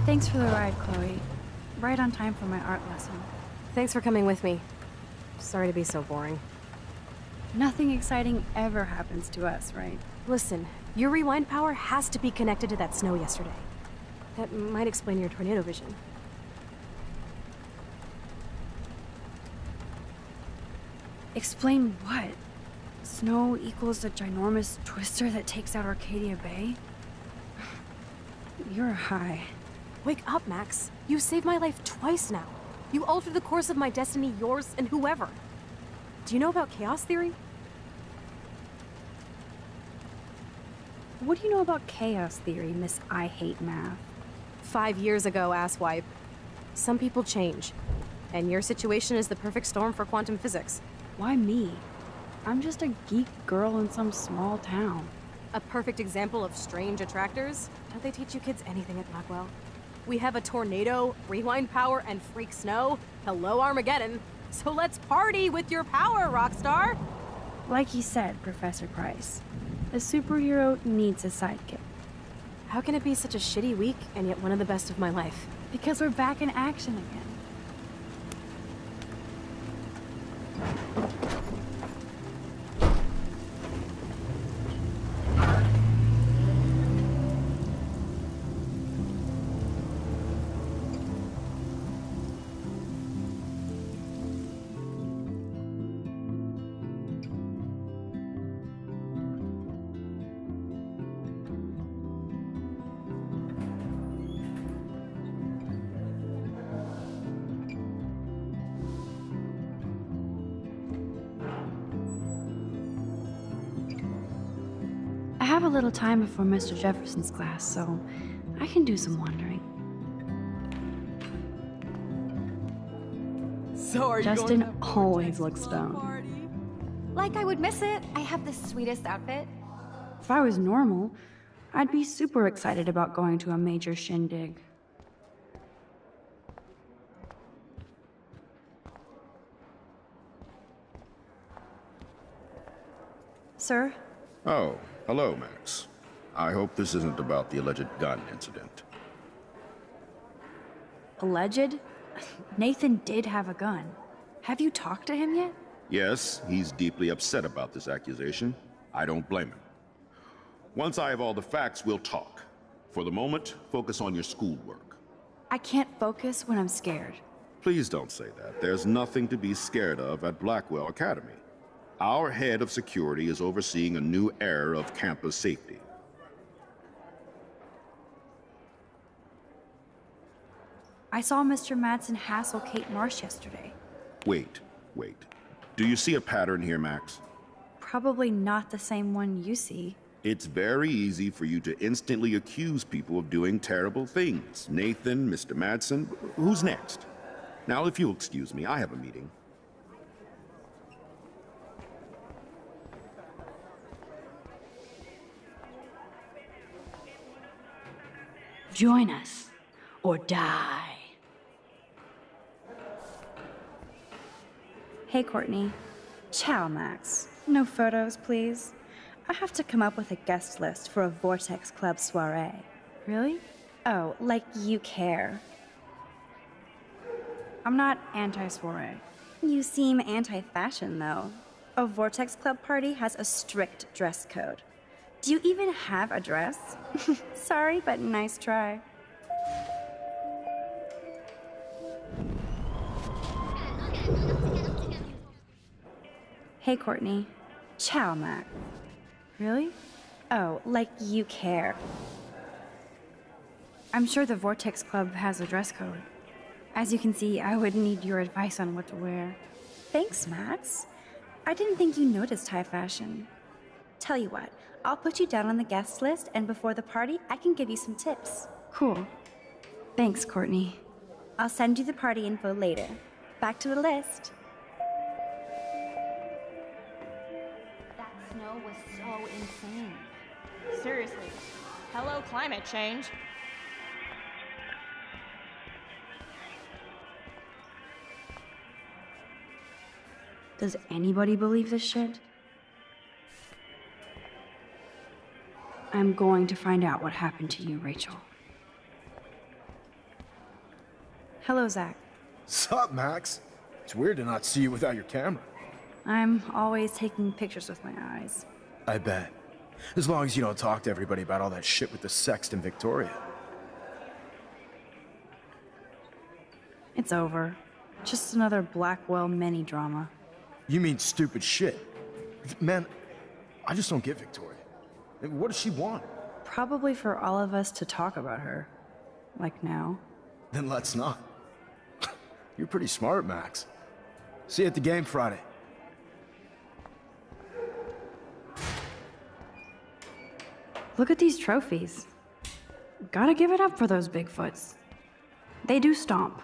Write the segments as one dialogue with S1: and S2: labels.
S1: Thanks for the ride, Chloe. Right on time for my art lesson.
S2: Thanks for coming with me. Sorry to be so boring.
S1: Nothing exciting ever happens to us, right?
S2: Listen, your rewind power has to be connected to that snow yesterday. That might explain your tornado vision.
S1: Explain what? Snow equals a ginormous twister that takes out Arcadia Bay? You're high.
S2: Wake up, Max. You saved my life twice now. You altered the course of my destiny, yours, and whoever. Do you know about chaos theory?
S1: What do you know about chaos theory, Miss I Hate Math?
S2: 5 years ago, asswipe. Some people change. And your situation is the perfect storm for quantum physics.
S1: Why me? I'm just a geek girl in some small town.
S2: A perfect example of strange attractors? Don't they teach you kids anything at Blackwell? We have a tornado, rewind power, and freak snow. Hello, Armageddon. So let's party with your power, Rockstar!
S1: Like you said, Professor Price, a superhero needs a sidekick.
S2: How can it be such a shitty week and yet one of the best of my life?
S1: Because we're back in action again. I have a little time before Mr. Jefferson's class, so I can do some wandering.
S3: So are you
S1: Justin
S3: going to have
S1: always
S3: Vortex
S1: looks
S3: Club
S1: stoned.
S3: party?
S4: Like I would miss it. I have the sweetest outfit.
S1: If I was normal, I'd be super excited about going to a major shindig. Sir?
S5: Oh, hello, Max. I hope this isn't about the alleged gun incident.
S1: Alleged? Nathan did have a gun. Have you talked to him yet?
S5: Yes, he's deeply upset about this accusation. I don't blame him. Once I have all the facts, we'll talk. For the moment, focus on your schoolwork.
S1: I can't focus when I'm scared.
S5: Please don't say that. There's nothing to be scared of at Blackwell Academy. Our head of security is overseeing a new era of campus safety.
S1: I saw Mr. Madsen hassle Kate Marsh yesterday.
S5: Wait. Do you see a pattern here, Max?
S1: Probably not the same one you see.
S5: It's very easy for you to instantly accuse people of doing terrible things. Nathan, Mr. Madsen, who's next? Now, if you'll excuse me, I have a meeting.
S1: Join us, or die. Hey, Courtney. Ciao, Max. No photos, please. I have to come up with a guest list for a Vortex Club soiree. Really? Oh, like you care. I'm not anti-soiree. You seem anti-fashion, though. A Vortex Club party has a strict dress code. Do you even have a dress? Sorry, but nice try. Hey, Courtney. Ciao, Mac. Really? Oh, like you care. I'm sure the Vortex Club has a dress code. As you can see, I would need your advice on what to wear. Thanks, Max. I didn't think you noticed high fashion. Tell you what, I'll put you down on the guest list, and before the party, I can give you some tips. Cool. Thanks, Courtney. I'll send you the party info later. Back to the list.
S4: That snow was so insane.
S3: Seriously. Hello, climate change.
S1: Does anybody believe this shit? I'm going to find out what happened to you, Rachel. Hello, Zach.
S6: Sup, Max? It's weird to not see you without your camera.
S1: I'm always taking pictures with my eyes.
S6: I bet. As long as you don't talk to everybody about all that shit with the sext and Victoria.
S1: It's over. Just another Blackwell mini drama.
S6: You mean stupid shit. Man, I just don't get Victoria. What does she want?
S1: Probably for all of us to talk about her. Like now.
S6: Then let's not. You're pretty smart, Max. See you at the game Friday.
S1: Look at these trophies. Gotta give it up for those Bigfoots. They do stomp.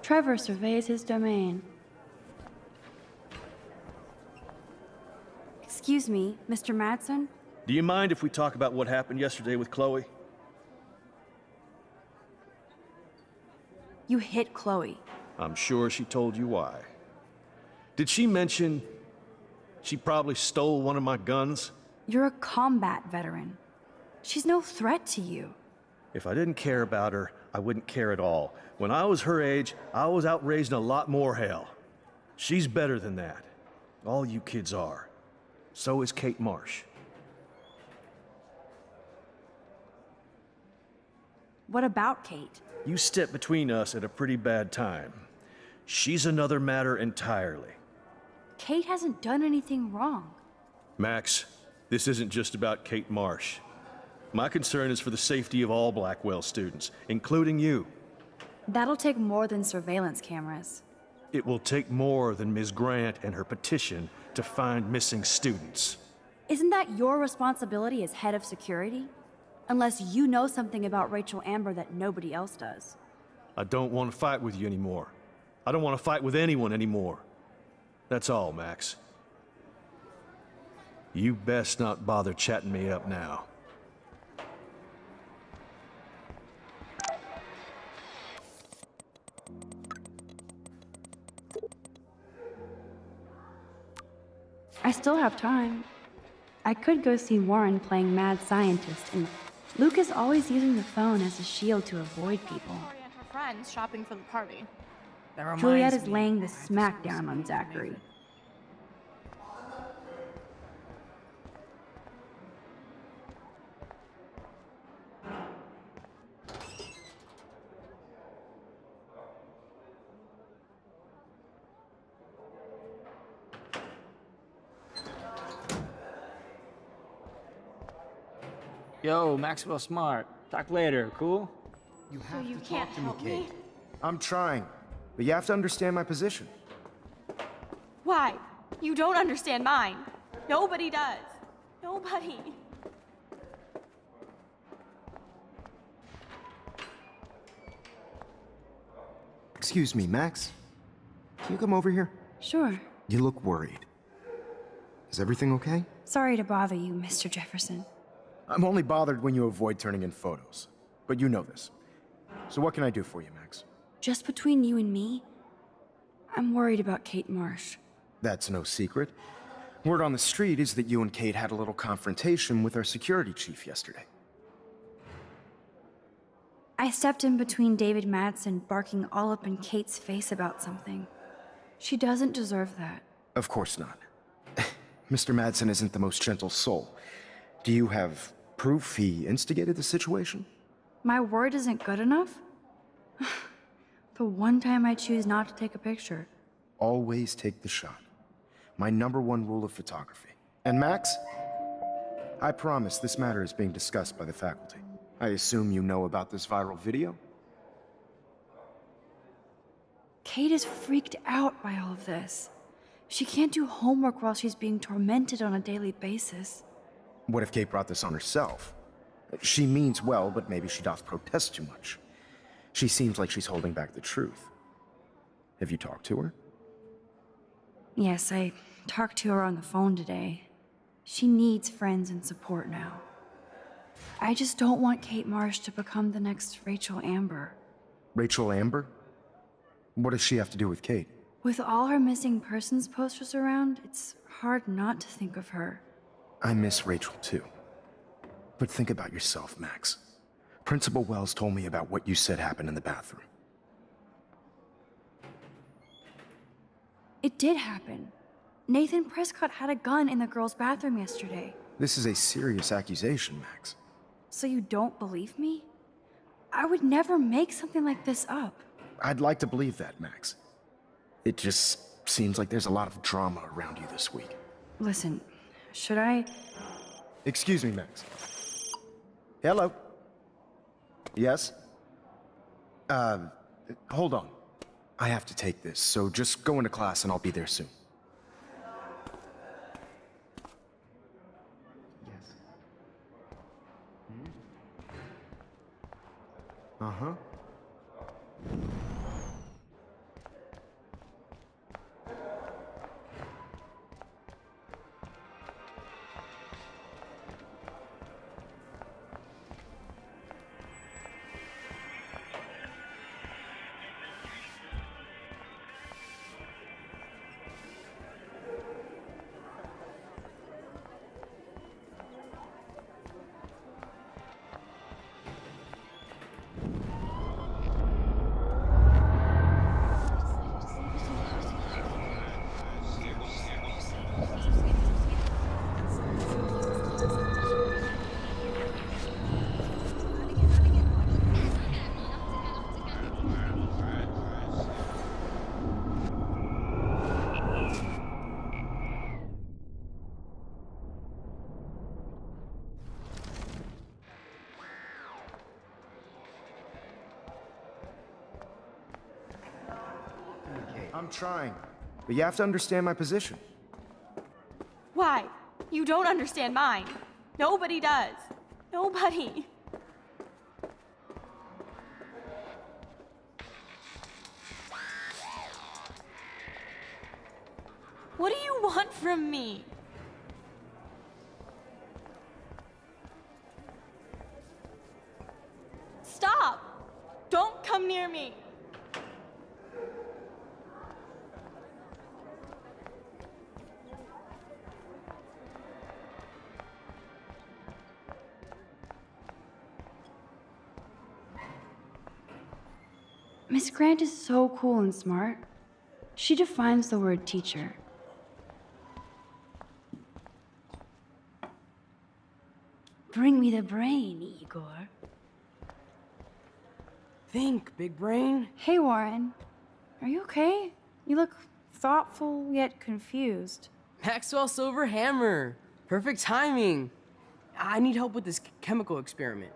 S1: Trevor surveys his domain. Excuse me, Mr. Madsen?
S7: Do you mind if we talk about what happened yesterday with Chloe?
S1: You hit Chloe.
S7: I'm sure she told you why. Did she mention she probably stole one of my guns?
S1: You're a combat veteran. She's no threat to you.
S7: If I didn't care about her, I wouldn't care at all. When I was her age, I was out raising a lot more hell. She's better than that. All you kids are. So is Kate Marsh.
S1: What about Kate?
S7: You stepped between us at a pretty bad time. She's another matter entirely.
S1: Kate hasn't done anything wrong.
S7: Max, this isn't just about Kate Marsh. My concern is for the safety of all Blackwell students, including you.
S1: That'll take more than surveillance cameras.
S7: It will take more than Ms. Grant and her petition to find missing students.
S1: Isn't that your responsibility as head of security? Unless you know something about Rachel Amber that nobody else does.
S7: I don't want to fight with you anymore. I don't want to fight with anyone anymore. That's all, Max. You best not bother chatting me up now.
S1: I still have time. I could go see Warren playing mad scientist, and Luke is always using the phone as a shield to avoid people.
S3: Tori and her friends shopping for the party.
S1: Juliet is laying the smack down on Zachary.
S8: Yo, Maxwell Smart. Talk later, cool?
S3: So you can't help me?
S6: I'm trying, but you have to understand my position.
S3: Why? You don't understand mine. Nobody does. Nobody.
S6: Excuse me, Max. Can you come over here?
S1: Sure.
S6: You look worried. Is everything okay?
S1: Sorry to bother you, Mr. Jefferson.
S6: I'm only bothered when you avoid turning in photos. But you know this. So what can I do for you, Max?
S1: Just between you and me, I'm worried about Kate Marsh.
S6: That's no secret. Word on the street is that you and Kate had a little confrontation with our security chief yesterday.
S1: I stepped in between David Madsen barking all up in Kate's face about something. She doesn't deserve that.
S6: Of course not. Mr. Madsen isn't the most gentle soul. Do you have proof he instigated the situation?
S1: My word isn't good enough? The one time I choose not to take a picture.
S6: Always take the shot. My #1 rule of photography. And Max, I promise this matter is being discussed by the faculty. I assume you know about this viral video?
S1: Kate is freaked out by all of this. She can't do homework while she's being tormented on a daily basis.
S6: What if Kate brought this on herself? She means well, but maybe she doth protest too much. She seems like she's holding back the truth. Have you talked to her?
S1: Yes, I talked to her on the phone today. She needs friends and support now. I just don't want Kate Marsh to become the next Rachel Amber.
S6: Rachel Amber? What does she have to do with Kate?
S1: With all her missing persons posters around, it's hard not to think of her.
S6: I miss Rachel too. But think about yourself, Max. Principal Wells told me about what you said happened in the bathroom.
S1: It did happen. Nathan Prescott had a gun in the girls' bathroom yesterday.
S6: This is a serious accusation, Max.
S1: So you don't believe me? I would never make something like this up.
S6: I'd like to believe that, Max. It just seems like there's a lot of drama around you this week.
S1: Listen, should I...
S6: Excuse me, Max. Hello? Yes? Hold on. I have to take this, so just go into class and I'll be there soon. Yes. Uh-huh. I'm trying, but you have to understand my position.
S3: Why? You don't understand mine. Nobody does. Nobody. What do you want from me? Stop! Don't come near me!
S1: Miss Grant is so cool and smart. She defines the word teacher. Bring me the brain, Igor.
S9: Think, big brain.
S1: Hey, Warren. Are you okay? You look thoughtful yet confused.
S9: Maxwell Silver Hammer. Perfect timing. I need help with this chemical experiment.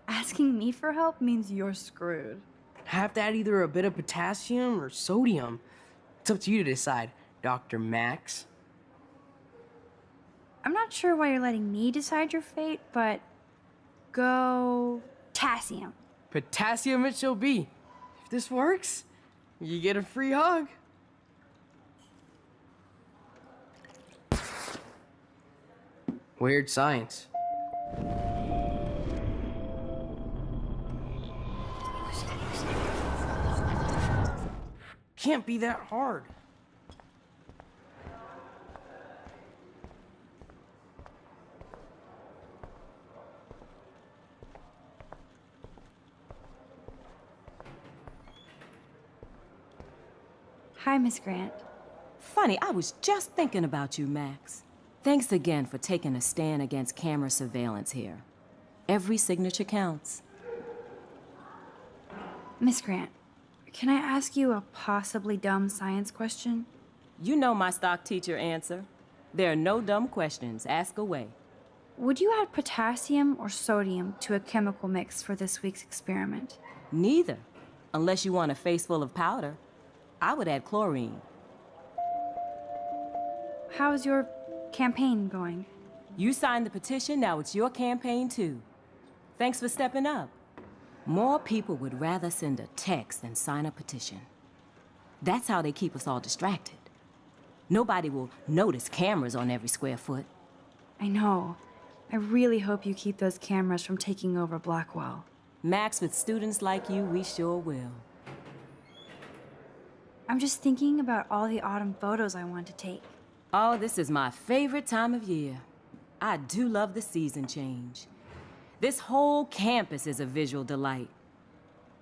S1: Asking me for help means you're screwed.
S9: Have to add either a bit of potassium or sodium. It's up to you to decide, Dr. Max.
S1: I'm not sure why you're letting me decide your fate, but go potassium.
S9: Potassium it shall be. If this works, you get a free hug. Weird science. Can't be that hard.
S1: Hi, Miss Grant.
S10: Funny, I was just thinking about you, Max. Thanks again for taking a stand against camera surveillance here. Every signature counts.
S1: Miss Grant, can I ask you a possibly dumb science question?
S10: You know my stock teacher answer. There are no dumb questions. Ask away.
S1: Would you add potassium or sodium to a chemical mix for this week's experiment?
S10: Neither. Unless you want a face full of powder. I would add chlorine.
S1: How's your campaign going?
S10: You signed the petition, now it's your campaign too. Thanks for stepping up. More people would rather send a text than sign a petition. That's how they keep us all distracted. Nobody will notice cameras on every square foot.
S1: I know, I really hope you keep those cameras from taking over Blackwell.
S10: Max, with students like you, we sure will.
S1: I'm just thinking about all the autumn photos I want to take.
S10: Oh, this is my favorite time of year. I do love the season change. This whole campus is a visual delight.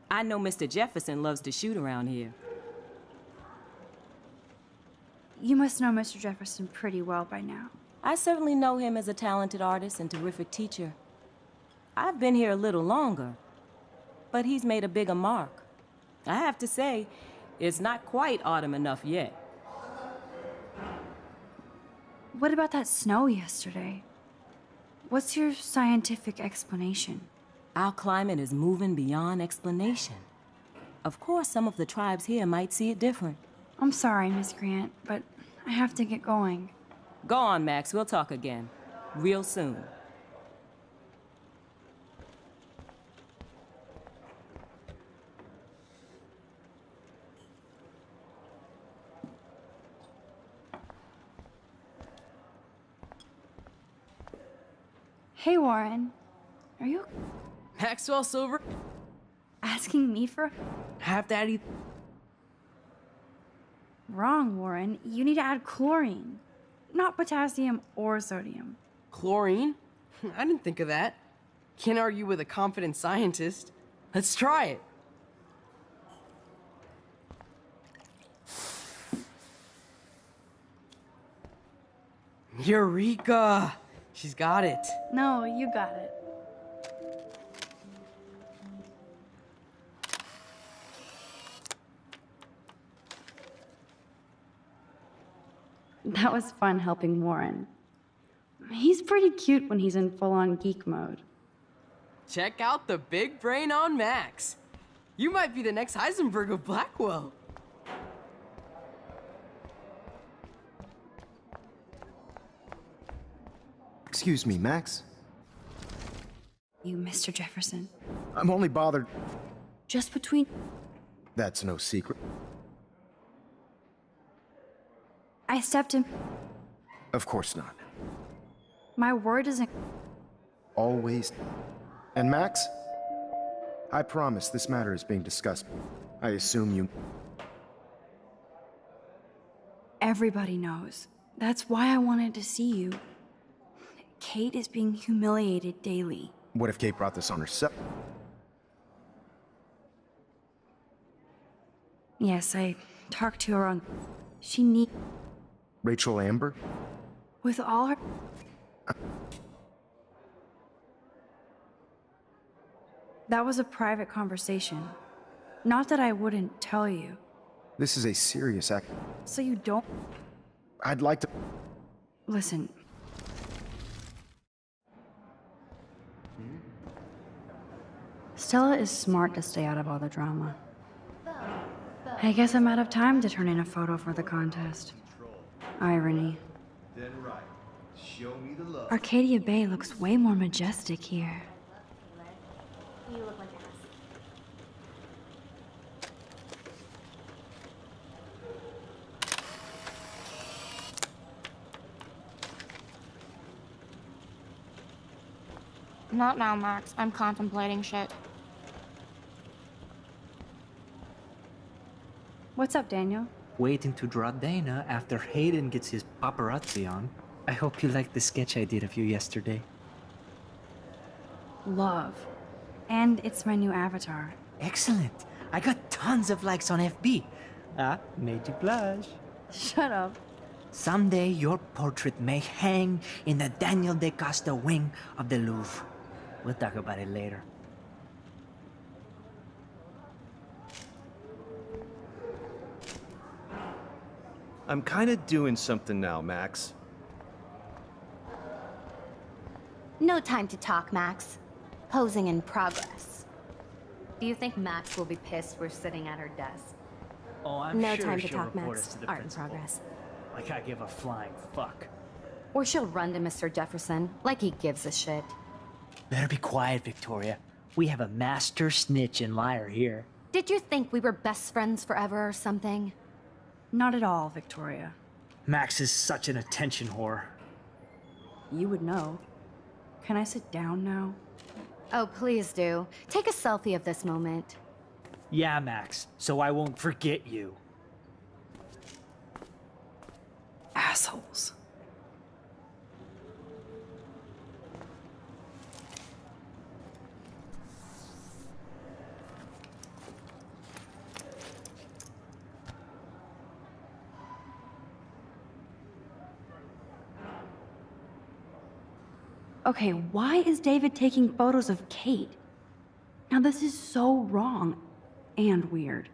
S10: I know Mr. Jefferson loves to shoot around here.
S1: You must know Mr. Jefferson pretty well by now.
S10: I certainly know him as a talented artist and terrific teacher. I've been here a little longer, but he's made a bigger mark. I have to say, it's not quite autumn enough yet.
S1: What about that snow yesterday? What's your scientific explanation?
S10: Our climate is moving beyond explanation. Of course, some of the tribes here might see it different.
S1: I'm sorry, Miss Grant, but I have to get going.
S10: Go on, Max. We'll talk again. Real soon.
S1: Hey, Warren. Are you
S9: Maxwell Silver?
S1: asking me for...
S9: Half daddy?
S1: Wrong, Warren. You need to add chlorine. Not potassium or sodium.
S9: Chlorine? I didn't think of that. Can't argue with a confident scientist. Let's try it. Eureka! She's got it.
S1: No, you got it. That was fun helping Warren. He's pretty cute when he's in full-on geek mode.
S9: Check out the big brain on Max. You might be the next Heisenberg of Blackwell.
S6: Excuse me, Max?
S1: You, Mr. Jefferson.
S6: I'm only bothered...
S1: Just between...
S6: That's no secret.
S1: I stepped in...
S6: Of course not.
S1: My word isn't...
S6: Always. And Max? I promise this matter is being discussed. I assume you...
S1: Everybody knows. That's why I wanted to see you. Kate is being humiliated daily.
S6: What if Kate brought this on herself?
S1: Yes, I talked to her on... She need...
S6: Rachel Amber?
S1: With all her... That was a private conversation. Not that I wouldn't tell you.
S6: This is a serious act.
S1: So you don't...
S6: I'd like to...
S1: Listen. Stella is smart to stay out of all the drama. I guess I'm out of time to turn in a photo for the contest. Irony.
S7: Then right. Show me the love.
S1: Arcadia Bay looks way more majestic here.
S4: You look like ass.
S3: Not now, Max. I'm contemplating shit.
S1: What's up, Daniel?
S11: Waiting to draw Dana after Hayden gets his paparazzi on. I hope you liked the sketch I did of you yesterday.
S1: Love. And it's my new avatar.
S11: Excellent. I got tons of likes on FB. Made you blush.
S1: Shut up.
S11: Someday your portrait may hang in the Daniel De Costa wing of the Louvre. We'll talk about it later.
S7: I'm kind of doing something now, Max.
S4: No time to talk, Max. Posing in progress.
S12: Do you think Max will be pissed we're sitting at her desk?
S11: Oh, I'm
S4: No
S11: sure
S4: time to
S11: she'll
S4: talk,
S11: report
S4: Max.
S11: us to the
S4: Art in
S11: principal.
S4: progress.
S11: Like I give a flying fuck.
S12: Or she'll run to Mr. Jefferson, like he gives a shit.
S11: Better be quiet, Victoria. We have a master snitch and liar here.
S12: Did you think we were best friends forever or something?
S1: Not at all, Victoria.
S11: Max is such an attention whore.
S1: You would know. Can I sit down now?
S12: Oh, please do. Take a selfie of this moment.
S11: Yeah, Max, so I won't forget you.
S1: Assholes. Okay, why is David taking photos of Kate? Now this is so wrong and weird.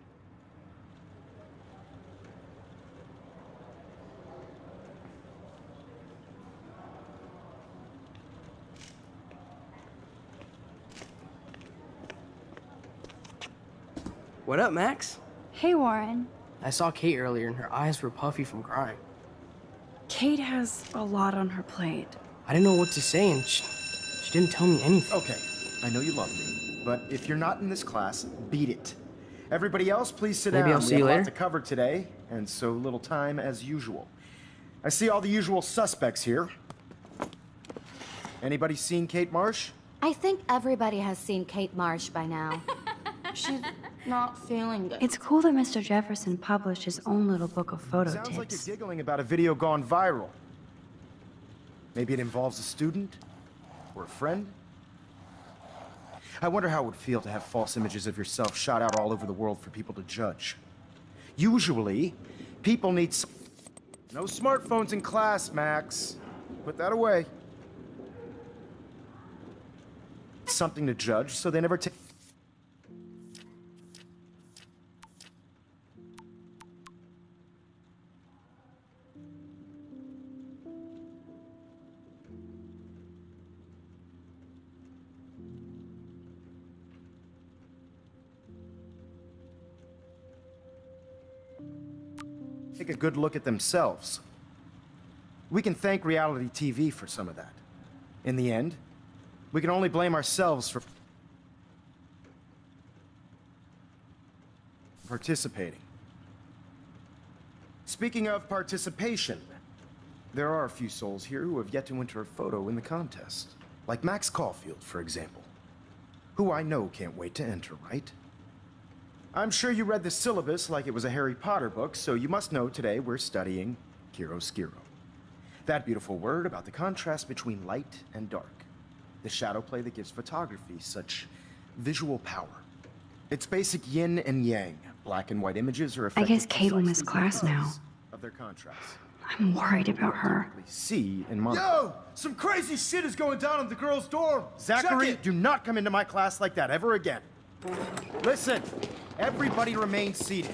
S9: What up, Max?
S1: Hey, Warren.
S9: I saw Kate earlier and her eyes were puffy from crying.
S1: Kate has a lot on her plate.
S9: I didn't know what to say and she didn't tell me anything.
S6: Okay, I know you love me, but if you're not in this class, beat it. Everybody else, please sit
S9: Maybe
S6: down.
S9: I'll see
S6: we
S9: you
S6: have a lot
S9: later.
S6: to cover today, and so little time as usual. I see all the usual suspects here. Anybody seen Kate Marsh?
S4: I think everybody has seen Kate Marsh by now.
S3: She's not feeling good.
S1: It's cool that Mr. Jefferson published his own little book of photo
S6: Sounds like you're
S1: tips.
S6: giggling about a video gone viral. Maybe it involves a student? Or a friend? I wonder how it would feel to have false images of yourself shot out all over the world for people to judge. Usually, people need no smartphones in class, Max. Put that away. Something to judge, so they never take... take a good look at themselves. We can thank reality TV for some of that. In the end, we can only blame ourselves for participating. Speaking of participation, there are a few souls here who have yet to enter a photo in the contest. Like Max Caulfield, for example. Who I know can't wait to enter, right? I'm sure you read the syllabus like it was a Harry Potter book, so you must know today we're studying chiaroscuro. That beautiful word about the contrast between light and dark. The shadow play that gives photography such visual power. It's basic yin and yang. Black and white images are affected
S1: guess Kate will miss
S6: precisely
S1: class now.
S6: because of their contrast.
S1: I'm worried about her.
S6: See in Monaco.
S7: Yo! Some crazy shit is going down in the girls' dorm!
S6: Zachary, do not come into my class like that ever again. Listen, everybody remain seated.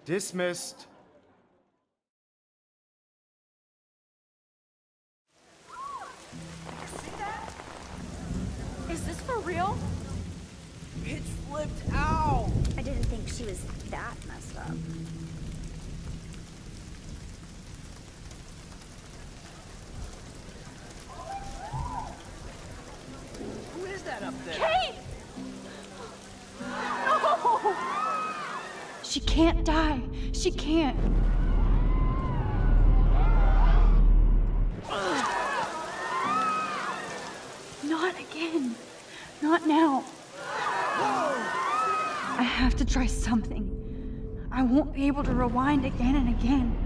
S6: Dismissed.
S3: Is this for real?
S9: Pitch flipped out!
S1: I didn't think she was that messed up.
S11: Who is that up there?
S3: Kate!
S1: She can't die. She can't. Not again. Not now. I have to try something. I won't be able to rewind again and again.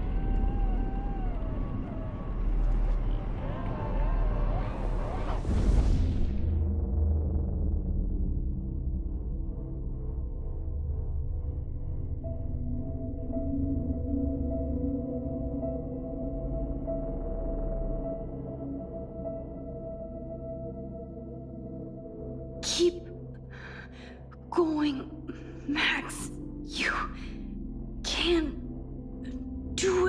S1: Keep going, Max. You can do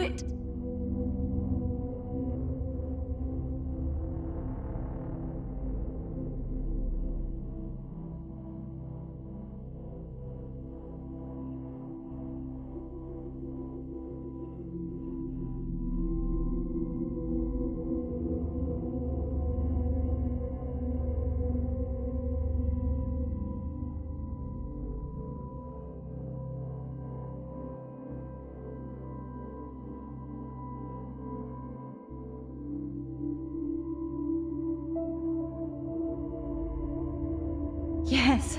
S1: Yes.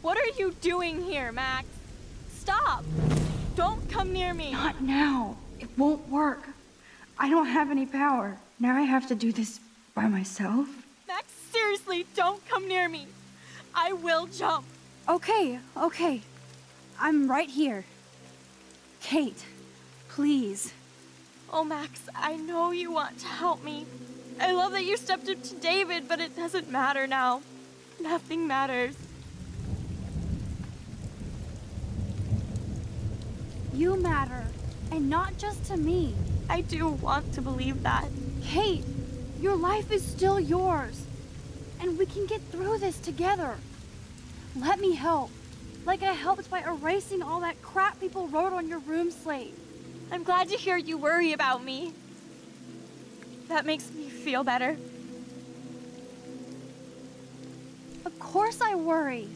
S2: What are you doing here, Max? Stop! Don't come near me!
S1: Not now. It won't work. I don't have any power. Now I have to do this by myself.
S2: Max, seriously, don't come near me. I will jump.
S1: Okay. I'm right here. Kate, please.
S2: Oh, Max, I know you want to help me. I love that you stepped up to David, but it doesn't matter now. Nothing matters.
S1: You matter, and not just to me.
S2: I do want to believe that.
S1: Kate, your life is still yours, and we can get through this together. Let me help, like I helped by erasing all that crap people wrote on your room slate.
S2: I'm glad to hear you worry about me. That makes me feel better.
S1: Of course I worry.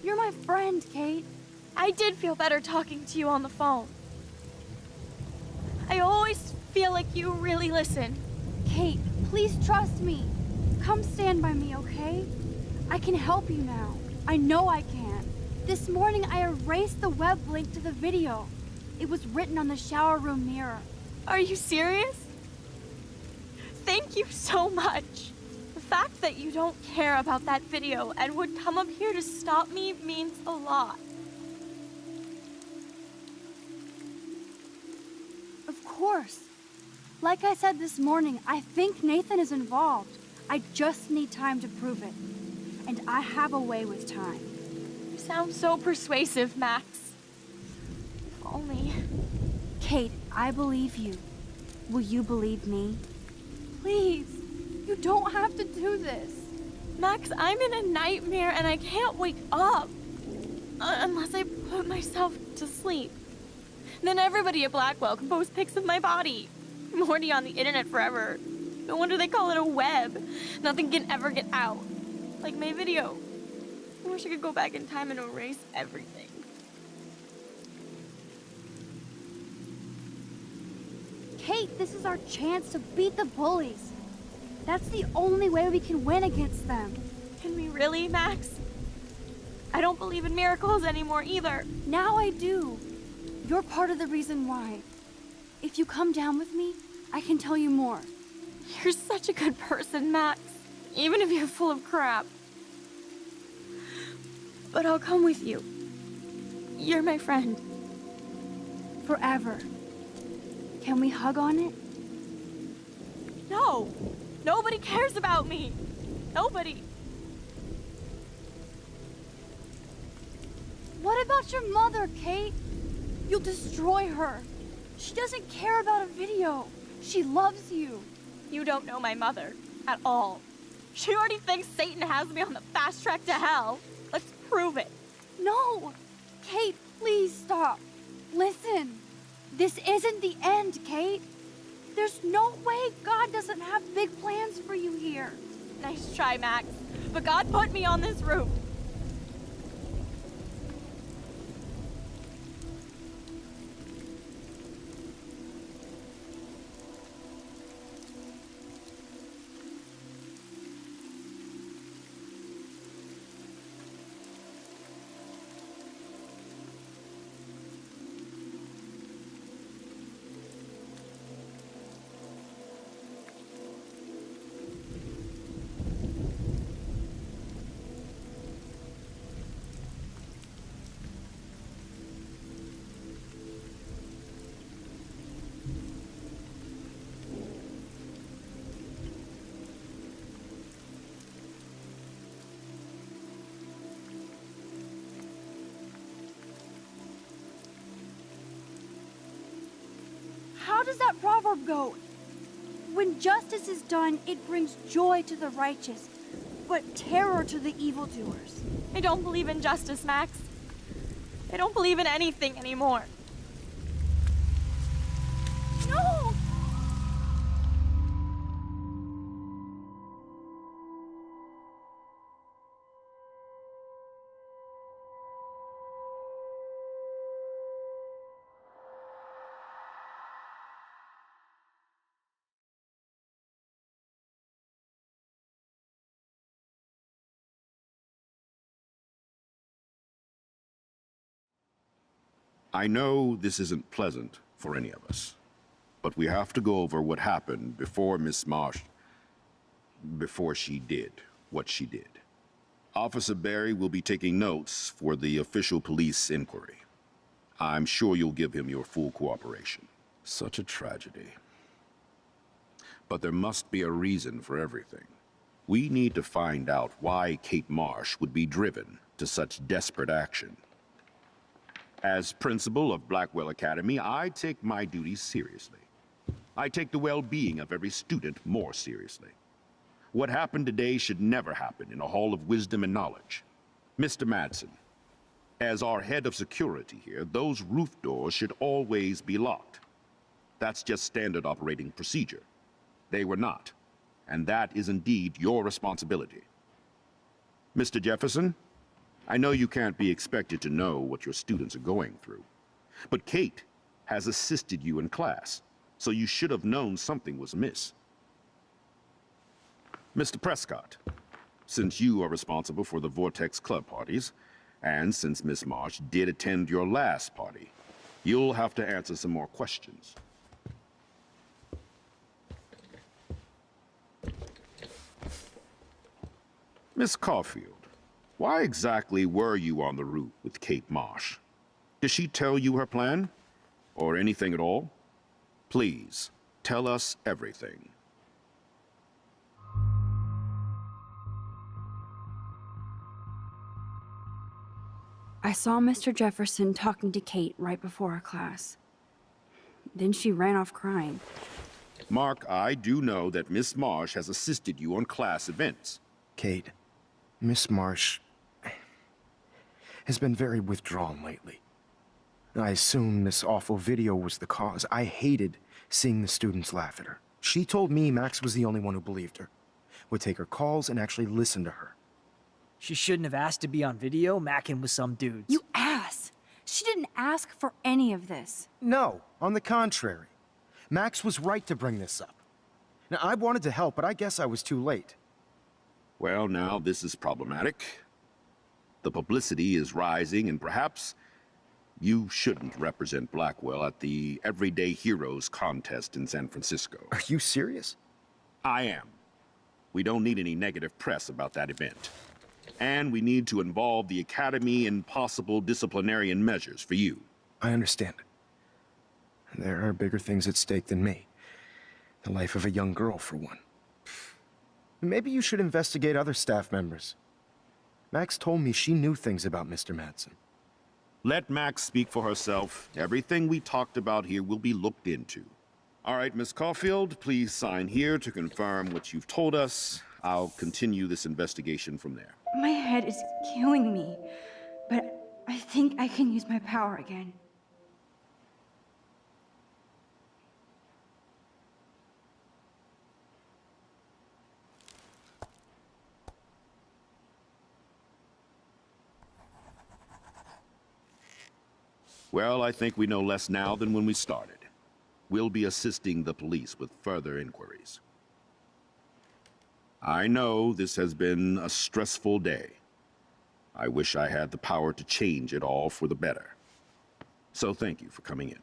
S1: You're my friend, Kate.
S2: I did feel better talking to you on the phone. I always feel like you really listen.
S1: Kate, please trust me. Come stand by me, okay? I can help you now. I know I can. This morning I erased the web link to the video. It was written on the shower room mirror.
S2: Are you serious? Thank you so much. The fact that you don't care about that video and would come up here to stop me means a lot.
S1: Of course. Like I said this morning, I think Nathan is involved. I just need time to prove it. And I have a way with time.
S2: You sound so persuasive, Max. If only.
S1: Kate, I believe you. Will you believe me? Please, you don't have to do this.
S2: Max, I'm in a nightmare and I can't wake up. Unless I put myself to sleep. Then everybody at Blackwell can post pics of my body. I'm already on the internet forever. No wonder they call it a web. Nothing can ever get out. Like my video. I wish I could go back in time and erase everything.
S1: Kate, this is our chance to beat the bullies. That's the only way we can win against them.
S2: Can we really, Max? I don't believe in miracles anymore either.
S1: Now I do. You're part of the reason why. If you come down with me, I can tell you more.
S2: You're such a good person, Max. Even if you're full of crap. But I'll come with you. You're my friend.
S1: Forever. Can we hug on it?
S2: No! Nobody cares about me! Nobody!
S1: What about your mother, Kate? You'll destroy her. She doesn't care about a video. She loves you.
S2: You don't know my mother. At all. She already thinks Satan has me on the fast track to hell. Let's prove it.
S1: No! Kate, please stop. Listen. This isn't the end, Kate. There's no way God doesn't have big plans for you here.
S2: Nice try, Max. But God put me on this roof.
S1: How does that proverb go? When justice is done, it brings joy to the righteous, but terror to the evildoers.
S2: I don't believe in justice, Max. I don't believe in anything anymore.
S1: No!
S5: I know this isn't pleasant for any of us, but we have to go over what happened before Miss Marsh... before she did what she did. Officer Barry will be taking notes for the official police inquiry. I'm sure you'll give him your full cooperation. Such a tragedy. But there must be a reason for everything. We need to find out why Kate Marsh would be driven to such desperate action. As principal of Blackwell Academy, I take my duties seriously. I take the well-being of every student more seriously. What happened today should never happen in a hall of wisdom and knowledge. Mr. Madsen, as our head of security here, those roof doors should always be locked. That's just standard operating procedure. They were not, and that is indeed your responsibility. Mr. Jefferson, I know you can't be expected to know what your students are going through, but Kate has assisted you in class, so you should have known something was amiss. Mr. Prescott, since you are responsible for the Vortex Club parties, and since Miss Marsh did attend your last party, you'll have to answer some more questions. Miss Caulfield, why exactly were you on the roof with Kate Marsh? Did she tell you her plan? Or anything at all? Please, tell us everything.
S1: I saw Mr. Jefferson talking to Kate right before our class. Then she ran off crying.
S5: Mark, I do know that Miss Marsh has assisted you on class events.
S6: Kate, Miss Marsh has been very withdrawn lately. I assume this awful video was the cause. I hated seeing the students laugh at her. She told me Max was the only one who believed her, would take her calls and actually listen to her.
S11: She shouldn't have asked to be on video macking with some dudes.
S1: You ass! She didn't ask for any of this.
S6: No, on the contrary. Max was right to bring this up. Now, I wanted to help, but I guess I was too late.
S5: Well, now this is problematic. The publicity is rising, and perhaps you shouldn't represent Blackwell at the Everyday Heroes contest in San Francisco.
S6: Are you serious?
S5: I am. We don't need any negative press about that event. And we need to involve the Academy in possible disciplinarian measures for you.
S6: I understand. There are bigger things at stake than me. The life of a young girl, for one. Maybe you should investigate other staff members. Max told me she knew things about Mr. Madsen.
S5: Let Max speak for herself. Everything we talked about here will be looked into. All right, Miss Caulfield, please sign here to confirm what you've told us. I'll continue this investigation from there.
S1: My head is killing me, but I think I can use my power again.
S5: Well, I think we know less now than when we started. We'll be assisting the police with further inquiries. I know this has been a stressful day. I wish I had the power to change it all for the better. So thank you for coming in.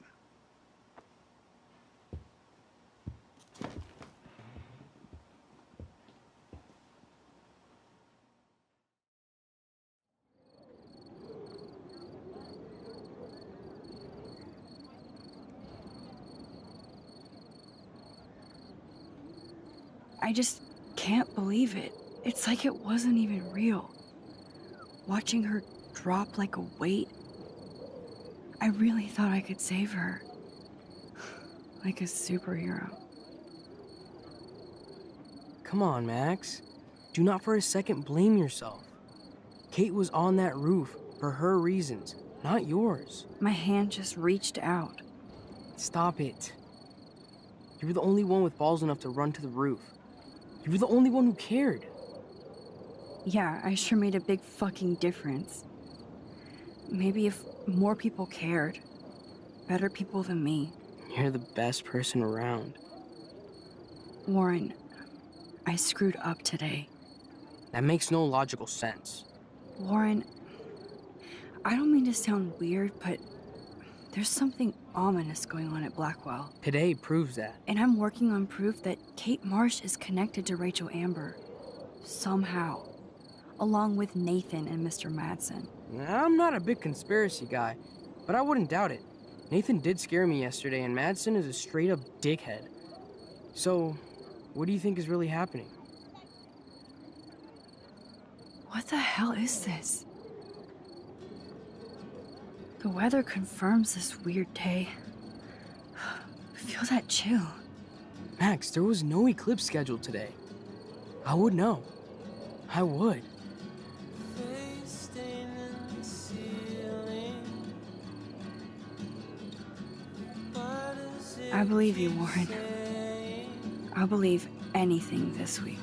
S1: I just can't believe it. It's like it wasn't even real. Watching her drop like a weight, I really thought I could save her. Like a superhero.
S9: Come on, Max. Do not for a second blame yourself. Kate was on that roof for her reasons, not yours.
S1: My hand just reached out.
S9: Stop it. You were the only one with balls enough to run to the roof. You were the only one who cared.
S1: Yeah, I sure made a big fucking difference. Maybe if more people cared. Better people than me.
S9: You're the best person around.
S1: Warren, I screwed up today.
S9: That makes no logical sense.
S1: Warren, I don't mean to sound weird, but There's something ominous going on at Blackwell.
S9: Today proves that.
S1: And I'm working on proof that Kate Marsh is connected to Rachel Amber. Somehow. Along with Nathan and Mr. Madsen.
S9: I'm not a big conspiracy guy, but I wouldn't doubt it. Nathan did scare me yesterday, and Madsen is a straight-up dickhead. So, what do you think is really happening?
S1: What the hell is this? The weather confirms this weird day. Feel that chill.
S9: Max, there was no eclipse scheduled today. I would know. I would.
S1: I believe you, Warren. I'll believe anything this week.